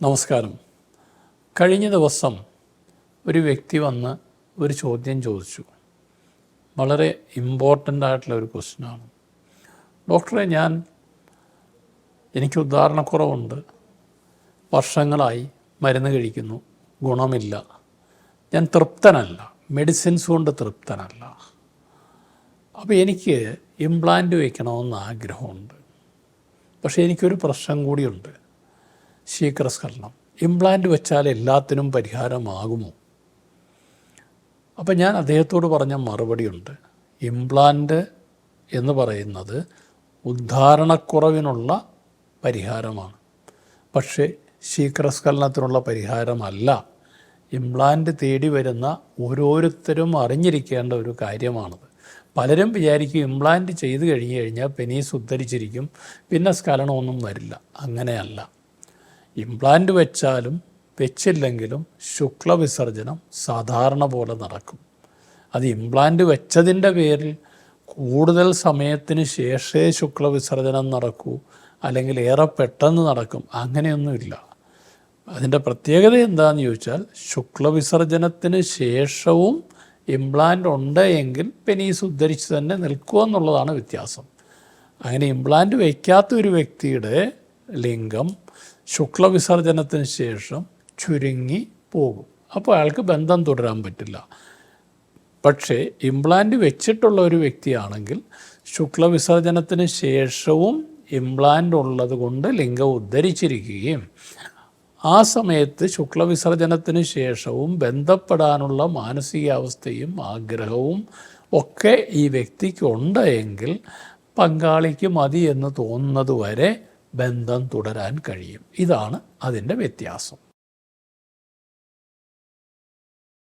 നമസ്കാരം. കഴിഞ്ഞ ദിവസം ഒരു വ്യക്തി വന്ന് ഒരു ചോദ്യം ചോദിച്ചു. വളരെ ഇമ്പോർട്ടൻ്റ് ആയിട്ടുള്ള ഒരു ക്വസ്റ്റ്യനാണ്. ഡോക്ടറെ, എനിക്ക് ഉദാഹരണക്കുറവുണ്ട്, വർഷങ്ങളായി മരുന്ന് കഴിക്കുന്നു, ഗുണമില്ല, ഞാൻ തൃപ്തനല്ല, മെഡിസിൻസ് കൊണ്ട് തൃപ്തനല്ല. അപ്പോൾ എനിക്ക് ഇംപ്ലാന്റ് വയ്ക്കണമെന്ന് ആഗ്രഹമുണ്ട്. പക്ഷേ എനിക്കൊരു പ്രശ്നം കൂടിയുണ്ട്, ശീഘ്രസ്ഖലനം. ഇംപ്ലാന്റ് വെച്ചാൽ എല്ലാത്തിനും പരിഹാരമാകുമോ? അപ്പം ഞാൻ അദ്ദേഹത്തോട് പറഞ്ഞ മറുപടിയുണ്ട്. ഇംപ്ലാന്റ് എന്ന് പറയുന്നത് ഉദ്ധാരണക്കുറവിനുള്ള പരിഹാരമാണ്, പക്ഷേ ശീഘ്രസ്ഖലനത്തിനുള്ള പരിഹാരമല്ല. ഇംപ്ലാന്റ് തേടി വരുന്ന ഓരോരുത്തരും അറിഞ്ഞിരിക്കേണ്ട ഒരു കാര്യമാണത്. പലരും വിചാരിക്കും ഇംപ്ലാന്റ് ചെയ്ത് കഴിഞ്ഞാൽ പെനീസ് ഉദ്ധരിച്ചിരിക്കും, പിന്നെ സ്ഖലനമൊന്നും വരില്ല. അങ്ങനെയല്ല. ഇംപ്ലാന്റ് വെച്ചാലും വെച്ചില്ലെങ്കിലും ശുക്ലവിസർജനം സാധാരണ പോലെ നടക്കും. അത് ഇംപ്ലാന്റ് വെച്ചതിൻ്റെ പേരിൽ കൂടുതൽ സമയത്തിന് ശേഷമേ ശുക്ലവിസർജനം നടക്കൂ, അല്ലെങ്കിൽ ഏറെ പെട്ടെന്ന് നടക്കും, അങ്ങനെയൊന്നുമില്ല. അതിൻ്റെ പ്രത്യേകത എന്താണെന്ന് ചോദിച്ചാൽ, ശുക്ലവിസർജനത്തിന് ശേഷവും ഇംപ്ലാന്റ് ഉണ്ട് എങ്കിൽ പെനീസ് ഉദ്ധരിച്ച് തന്നെ നിൽക്കുമെന്നുള്ളതാണ് വ്യത്യാസം. അങ്ങനെ ഇംപ്ലാന്റ് വയ്ക്കാത്ത ഒരു വ്യക്തിയുടെ ലിംഗം ശുക്ലവിസർജനത്തിന് ശേഷം ചുരുങ്ങി പോകും. അപ്പോൾ അയാൾക്ക് ബന്ധം തുടരാൻ പറ്റില്ല. പക്ഷേ ഇംപ്ലാന്റ് വെച്ചിട്ടുള്ള ഒരു വ്യക്തിയാണെങ്കിൽ ശുക്ലവിസർജനത്തിന് ശേഷവും ഇംപ്ലാന്റ് ഉള്ളത് കൊണ്ട് ലിംഗം ഉദ്ധരിച്ചിരിക്കുകയും ആ സമയത്ത് ശുക്ലവിസർജനത്തിന് ശേഷവും ബന്ധപ്പെടാനുള്ള മാനസികാവസ്ഥയും ആഗ്രഹവും ഒക്കെ ഈ വ്യക്തിക്കുണ്ട് എങ്കിൽ പങ്കാളിക്ക് മതി എന്ന് തോന്നുന്നത് വരെ ബന്ധം തുടരാൻ കഴിയും. ഇതാണ് അതിൻ്റെ വ്യത്യാസം.